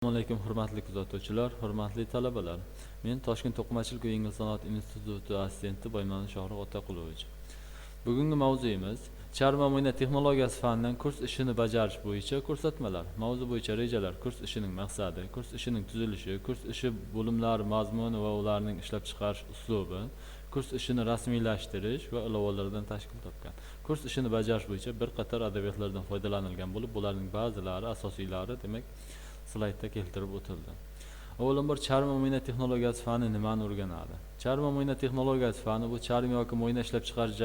Assalomu alaykum hurmatli kuzatuvchilar, hurmatli talabalar. Men Toshkent to'qimachilik va yengil sanoat instituti assistenti Boyman Shohruh Otaqulovich. Bugungi mavzuimiz charm va mo'yna texnologiyasi fanidan kurs ishini bajarish bo'yicha ko'rsatmalar. Mavzu bo'yicha rejalar, kurs ishining maqsadi, kurs ishining tuzilishi, kurs ishi bo'limlari mazmuni va ularning ishlab chiqarish uslubi, kurs ishini rasmiylashtirish va ilovalardan tashkil topgan. Kurs ishini bajarish bo'yicha bir qator adabiyotlardan foydalanilgan bo'lib, bularning ba'zilari asosiylari demak slaydda keltirib o'tildi. Avvalambor charm va mo'yna texnologiyasi fani nimani o'rganadi? Charm va mo'yna texnologiyasi fani bu charm yoki mo'yna ishlab chiqarish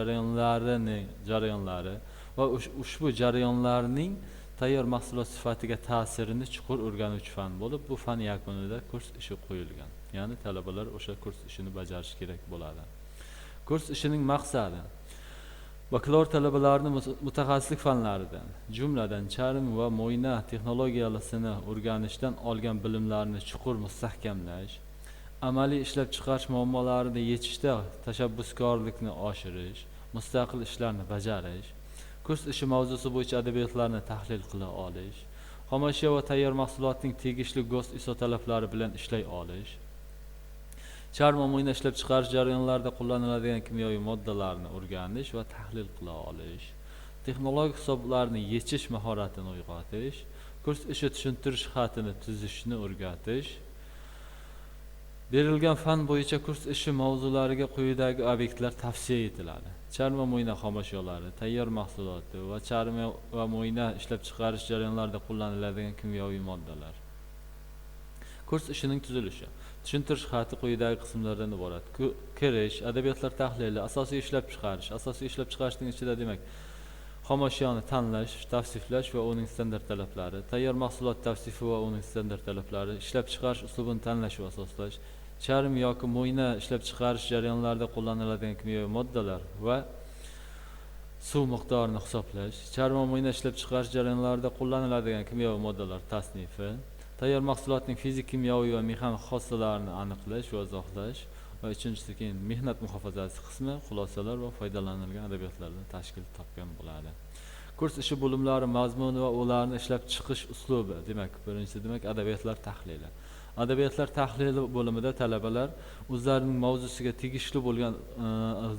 jarayonlari va ushbu jarayonlarning tayyor mahsulot sifatiga ta'sirini chuqur o'rganuvchi fan bo'lib, bu fan yakunida kurs ishi qo'yilgan. Ya'ni talabalar o'sha kurs ishini bajarishi kerak bo'ladi. Kurs ishining maqsadi bakalavr talabalarining mutaxassislik fanlaridan, jumladan charm va mo'yna texnologiyasini o'rganishdan olgan bilimlarini chuqur mustahkamlash, amaliy ishlab chiqarish muammolarini yechishda tashabbuskorlikni oshirish, mustaqil ishlarni bajarish, kurs ishi mavzusi bo'yicha adabiyotlarni tahlil qila olish, xomashyo va tayyor mahsulotning tegishli GOST ISO talablari bilan ishlay olish, charm va mo'yna ishlab chiqarish jarayonlarida qo'llaniladigan kimyoviy moddalarni o'rganish va tahlil qila olish, texnologik hisoblarni yechish mahoratini uyg'otish, kurs ishi tushuntirish xatini tuzishni o'rgatish. Berilgan fan bo'yicha kurs ishi mavzulariga quyidagi obyektlar tavsiya etiladi. Charm va mo'yna xomashyolari, tayyor mahsuloti va charm va mo'yna ishlab chiqarish jarayonlarida qo'llaniladigan kimyoviy moddalar. Kurs ishining tuzilishi. Tushuntirish xati quyidagi qismlardan iborat. Kirish, adabiyotlar tahlili, asosiy ishlab chiqarish. Asosiy ishlab chiqarishning ichida demak, xomashyoni tanlash, tavsiflash va uning standart talablari, tayyor mahsulot tavsifi va uning standart talablari, ishlab chiqarish uslubini tanlash va asoslash, charm yoki mo'yna ishlab chiqarish jarayonlarida qo'llaniladigan kimyoviy moddalar va suv miqdorini hisoblash, charm va mo'yna ishlab chiqarish jarayonlarida qo'llaniladigan kimyoviy moddalar tasnifi, tayyor mahsulotning fizik, kimyoviy va mexanik xossalarini aniqlash va izohlash va uchinchisi keyin mehnat muhofazasi qismi xulosalar va foydalanilgan adabiyotlardan tashkil topgan bo'ladi. Kurs ishi bo'limlari mazmuni va ularni ishlab chiqish uslubi. Demak, birinchisi demak adabiyotlar tahlili. Adabiyotlar tahlili bo'limida talabalar o'zlarining mavzusiga tegishli bo'lgan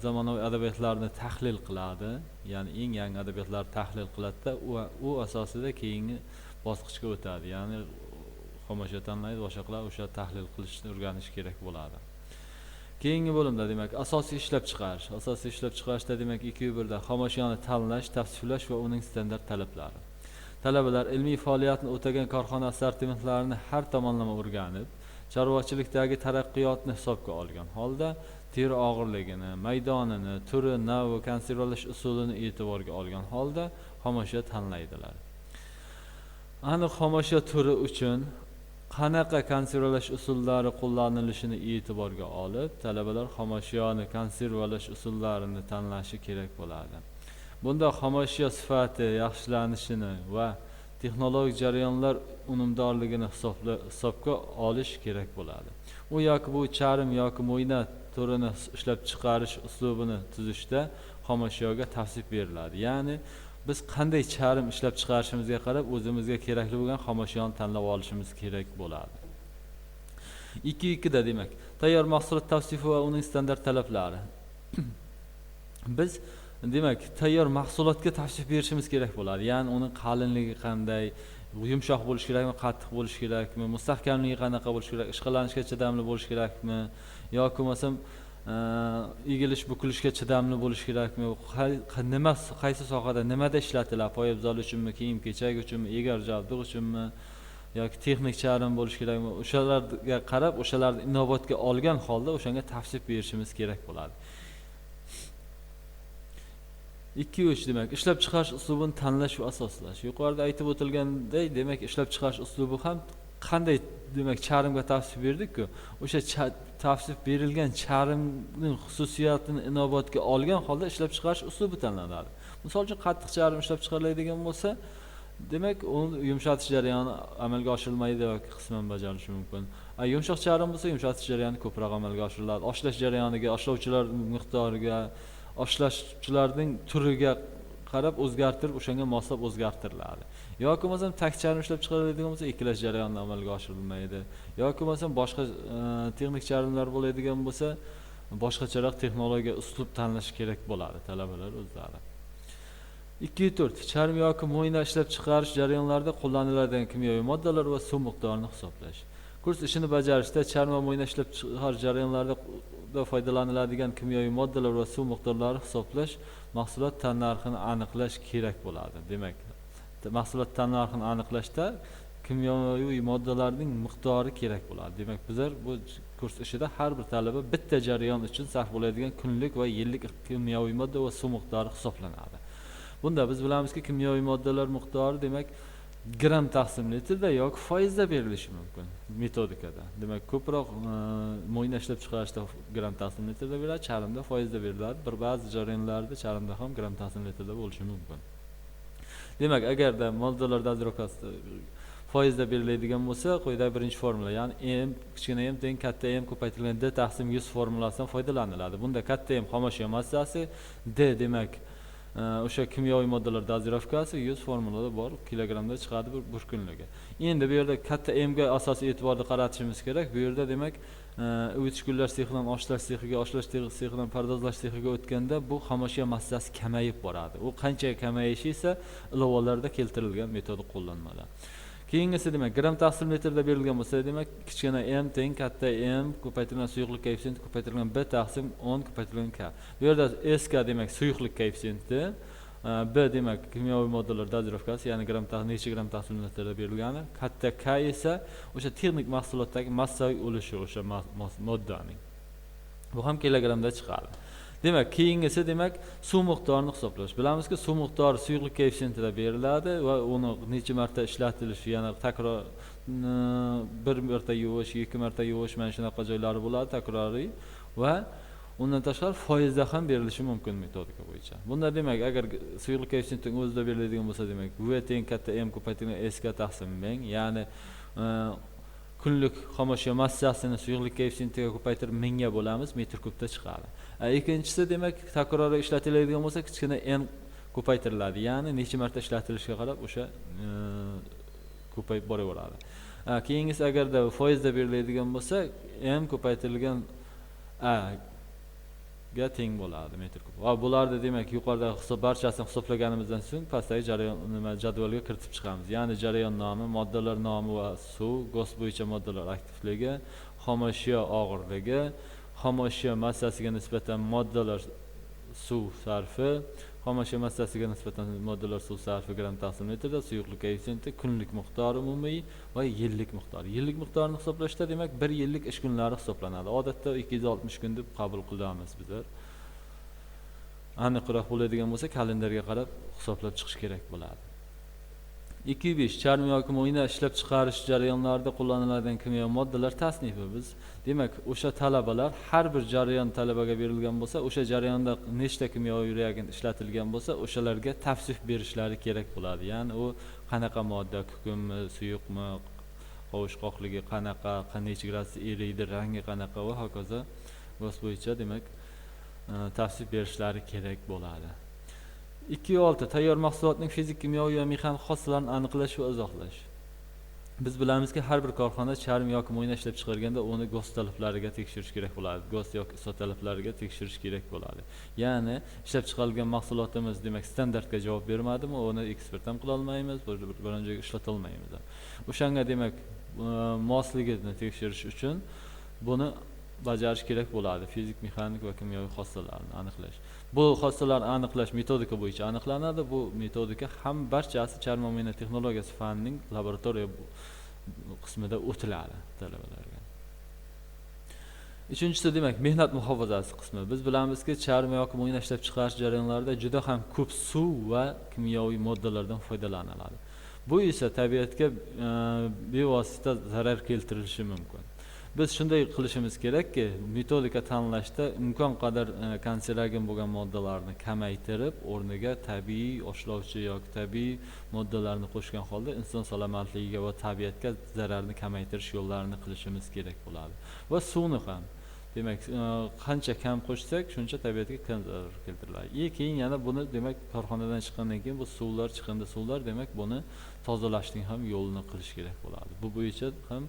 zamonaviy adabiyotlarni tahlil qiladi. Ya'ni eng yangi adabiyotlarni tahlil qiladi va u asosida keyingi bosqichga o'tadi. Ya'ni xomashyo tanlaydi, boshqalar o'sha tahlil qilishni o'rganish kerak bo'ladi. Keyingi bo'limda demak asosiy ishlab chiqarish. Asosiy ishlab chiqarishda demak 2-1da xomashyoni tanlash, tavsiflash va uning standart talablari. Talabalar ilmiy faoliyatni o'tagan korxona assortimentlarini har tomonlama o'rganib, chorvachilikdagi taraqqiyotni hisobga olgan holda teri og'irligini, maydonini, turi, navi, konservalash usulini e'tiborga olgan holda xomashyo tanlaydilar. Aniq xomashyo turi uchun qanaqa konservalash usullari qo'llanilishini e'tiborga olib, talabalar xomashyoni konservalash usullarini tanlashi kerak bo'ladi. Bunda xomashyo sifati yaxshilanishini va texnologik jarayonlar unumdorligini hisobga olish kerak bo'ladi. U yoki bu charm yoki mo'yna turini ishlab chiqarish uslubini tuzishda xomashyoga tavsif beriladi. Ya'ni biz qanday charm ishlab chiqarishimizga qarab o'zimizga kerakli bo'lgan xomashyoni tanlab olishimiz kerak bo'ladi. 2-2da demak, tayyor mahsulot tavsifi va uning standart talablari. Biz demak, tayyor mahsulotga tavsif berishimiz kerak bo'ladi. Ya'ni uning qalinligi qanday, yumshoq bo'lishi kerakmi, qattiq bo'lishi kerakmi, mustahkamligi qanaqa bo'lishi kerak, ishqalanishga chidamli bo'lishi kerakmi, yoki bo'lmasam egilish, bukilishga chidamli bo'lishi kerakmi, qaysi sohada nimada ishlatiladi, poyabzal uchunmi, kiyim-kechak uchunmi, egar jabdug'i uchunmi yoki texnik charm bo'lishi kerakmi, o'shalarga qarab, o'shalarni inobatga olgan holda o'shanga tavsif berishimiz kerak bo'ladi. 2-3 demak, ishlab chiqarish uslubini tanlash va asoslash. Yuqorida aytib o'tilganday, demak, ishlab chiqarish uslubi ham qanday demak charmga tavsif berdik-ku, o'sha tavsif berilgan charmning xususiyatini inobatga olgan holda ishlab chiqarish uslubi tanlanadi. Misol uchun qattiq charm ishlab chiqariladigan bo'lsa, demak, uni yumshatish jarayoni amalga oshirilmaydi yoki qisman bajarilishi mumkin. Yumshoq charm bo'lsa, yumshatish jarayoni ko'proq amalga oshiriladi. Oshlash jarayoniga, oshlovchilar miqdoriga, oshlashchilarning turiga qarab o'zgartirib o'shanga moslab o'zgartiriladi. Yoki bo'lmasam tak charm ishlab chiqariladigan bo'lsa ikkilash jarayoni amalga oshirilmaydi. Yoki bo'lmasam boshqa texnik charmlar bo'ladigan bo'lsa boshqacharoq texnologiya uslub tanlash kerak bo'ladi talabalar o'zlari. 2.4 charm yoki mo'yna ishlab chiqarish jarayonlarida qo'llaniladigan kimyoviy moddalar va suv miqdorini hisoblash. Kurs ishini bajarishda charm va mo'yna ishlab chiqarish jarayonlarida foydalaniladigan kimyoviy moddalar va suv miqdorlarini hisoblash mahsulot tannarxini aniqlash kerak bo'ladi. Demak, mahsulot tannarxini aniqlashda kimyoviy moddalarning miqdori kerak bo'ladi. Demak, bizlar bu kurs ishida har bir talaba bitta jarayon uchun sarf bo'ladigan kunlik va yillik kimyoviy modda va suv miqdori hisoblanadi. Bunda biz bilamizki, kimyoviy moddalar miqdori demak gram taqsim litrda yoki foizda berilishi mumkin metodikada. Demak, ko'proq mo'yna ishlab chiqarishda gram taqsim litrda beriladi, charmda foizda beriladi. Bir ba'zi jarayonlarda charmda ham gram taqsim litrda bo'lishi mumkin. Demak, agarda moddalar dozировkasi foizda beriladigan bo'lsa, quyida birinchi formula, ya'ni m kichkina m teng katta m ko'paytirilgan d taqsim 100 formulasidan foydalaniladi. Bunda katta m xomashyo massasi, d demak o'sha kimyoviy moddalar dozировkasi 100 formulada bor, kilogramda chiqadi bir kunligi. Endi bu yerda katta m ga asosiy e'tiborni qaratishimiz kerak. Bu yerda demak o'tishgullar sexidan oshlash sexiga, oshlash sexidan pardozlash sexiga o'tganda bu xomashyo massasi kamayib boradi. U qancha kamayishi esa ilovalarda keltirilgan metodi qo'llanmada. Keyingisi demak gram taqsim litrda berilgan bo'lsa, demak kichkina m teng katta m ko'paytirilgan suyuqlik koeffitsiyenti ko'paytirilgan b taqsim 10 ko'paytirilgan k. Bu yerda sk demak suyuqlik koeffitsiyenti, b demak kimyoviy moddalar dozировkasi, ya'ni necha gram taqsim litrda berilgani, katta k esa o'sha texnik mahsulotdagi massaviy ulushi o'sha moddaning. Bu ham kilogramda chiqadi. Demak, keyingisi demak suv miqdorini hisoblash. Bilamizki, suv miqdori suyuqlik koeffitsiyentida beriladi va uni necha marta ishlatilishi, ya'ni takror bir marta yuvish, ikki marta yuvish, mana shunaqa joylari bo'ladi takroriy va undan tashqari foizda ham berilishi mumkin metodika bo'yicha. Bunda demak, agar suyuqlik koeffitsiyentining o'zida beriladigan bo'lsa, demak v teng katta m ko'paytirilgan s ga taqsim 1000, ya'ni kunlik xomashyo massasini suyuqlik koeffitsiyentiga ko'paytirib 1000 ga bo'lamiz, metr kubda chiqadi. Ikkinchisi demak takroriy ishlatiladigan bo'lsa, kichkina n ko'paytiriladi, ya'ni necha marta ishlatilishiga qarab o'sha ko'payib boraveradi. Keyingisi agarda foizda beriladigan bo'lsa, m ko'paytirilgan a ga teng bo'ladi metr kub. Va bularni demak yuqorida barchasini hisoblaganimizdan so'ng pastdagi jarayon jadvalga kiritib chiqamiz. Ya'ni jarayon nomi, moddalar nomi va suv, GOS bo'yicha moddalar aktivligi, xomashyo og'irligi, xomashyo massasiga nisbatan moddalar suv sarfi, xomashyo massasiga nisbatan moddalar suv sarfi gram taqsim litrda, suyuqlik koeffitsiyenti, kunlik miqdori umumiy va yillik miqdori. Yillik miqdorini hisoblashda demak 1 yillik ish kunlari hisoblanadi. Odatda 260 kun deb qabul qilamiz bizlar. Aniqroq bo'ladigan bo'lsa, kalendarga qarab hisoblab chiqish kerak bo'ladi. 2.5 charm yoki mo'yna ishlab chiqarish jarayonlarida qo'llaniladigan kimyoviy moddalar tasnifi. Biz demak o'sha talabalar har bir jarayon talabaga berilgan bo'lsa, o'sha jarayonda nechta kimyoviy reagent ishlatilgan bo'lsa, o'shalarga tavsif berishlari kerak bo'ladi. Ya'ni u qanaqa modda, kukumi, suyuqmi, qovushqoqligi qanaqa, qancha gradusda eriydi, rangi qanaqa va hokazo GOS bo'yicha demak tavsif berishlari kerak bo'ladi. 2.6 tayyor mahsulotning fizik, kimyoviy va mexanik xossalarini aniqlash va izohlash. Biz bilamizki, har bir korxona charm yoki mo'yna ishlab chiqarganda uni GOS talablarga tekshirish kerak bo'ladi. GOS yoki ISO talablariga tekshirish kerak bo'ladi. Ya'ni ishlab chiqarilgan mahsulotimiz demak standartga javob bermadimi, uni eksport ham qila olmaymiz, biron joyga ishlata olmaymiz. O'shanga demak mosligini tekshirish uchun buni bajarish kerak bo'ladi. Fizik, mexanik va kimyoviy xossalarni aniqlash. Bu xossalarni aniqlash metodika bo'yicha aniqlanadi. Bu metodika ham barchasi charm va mo'yna texnologiyasi fanining laboratoriya qismida o'tiladi talabalarga. Uchinchisi demak mehnat muhofazasi qismi. Biz bilamizki, charm yoki mo'yna ishlab chiqarish jarayonlarida juda ham ko'p suv va kimyoviy moddalardan foydalaniladi. Bu esa tabiatga bevosita zarar keltirishi mumkin. Biz shunday qilishimiz kerakki, metodika tanlashda imkon qadar kanserogen bo'lgan moddalarni kamaytirib, o'rniga tabiiy oshlovchi yoki tabiiy moddalarni qo'shgan holda inson salomatligiga va tabiatga zararni kamaytirish yo'llarini qilishimiz kerak bo'ladi. Va suvni ham demak qancha kam qo'shsak shuncha tabiatga kam zarar keltiriladi. Keyin yana buni demak korxonadan chiqqandan keyin bu suvlar chiqindi suvlar demak buni tozalashning ham yo'lini qilish kerak bo'ladi. Bu bo'yicha ham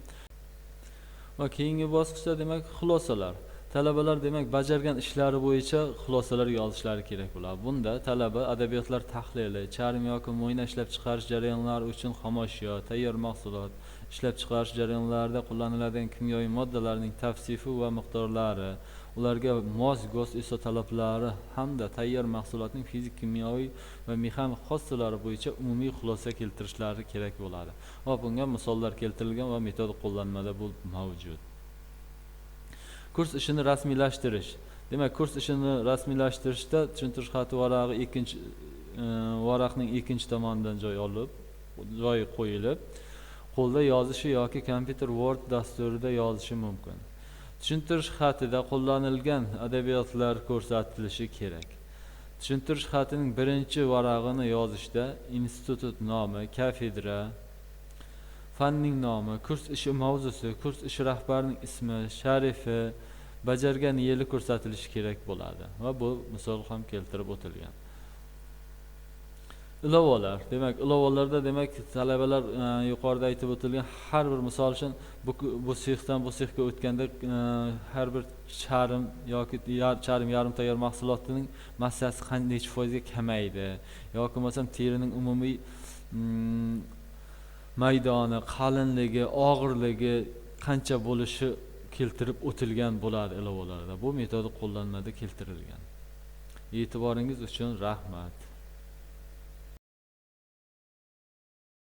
va keyingi bosqichda demak xulosalar. Talabalar demak bajargan ishlari bo'yicha xulosalar yozishlari kerak bo'ladi. Bunda talaba adabiyotlar tahlili, charm yoki mo'yna ishlab chiqarish jarayonlari uchun xomashyo, tayyor mahsulot, ishlab chiqarish jarayonlarida qo'llaniladigan kimyoviy moddalarning tavsifi va miqdorlari, ularga mos gos ISO talablari hamda tayyor mahsulotning fizik, kimyoviy va mexanik xossalari bo'yicha umumiy xulosa keltirishlari kerak bo'ladi. Va bunga misollar keltirilgan va metod qo'llanmada bu mavjud. Kurs ishini rasmiylashtirish. Demak, kurs ishini rasmiylashtirishda tushuntirish xati varag'i varaqning ikkinchi tomonidan joy qo'yilib, qo'lda yozishi yoki kompyuter Word dasturida yozishi mumkin. Tushuntirish xatida qo'llanilgan adabiyotlar ko'rsatilishi kerak. Tushuntirish xatining birinchi varag'ini yozishda institut nomi, kafedra, fanning nomi, kurs ishi mavzusi, kurs ishi rahbarining ismi, sharifi, bajargan yili ko'rsatilishi kerak bo'ladi va bu misol ham keltirib o'tilgan. Ilovalar. Demak, ilovalarda demak talabalar yuqorida aytib o'tilgan har bir misol uchun bu sexdan bu sexga o'tganda har bir charm yoki yarim tayyor mahsulotining massasi qancha foizga kamaydi yoki bo'lmasam terining umumiy maydoni, qalinligi, og'irligi qancha bo'lishi keltirib o'tilgan bo'ladi ilovalarda. Bu metodi qo'llanmada keltirilgan. E'tiboringiz uchun rahmat.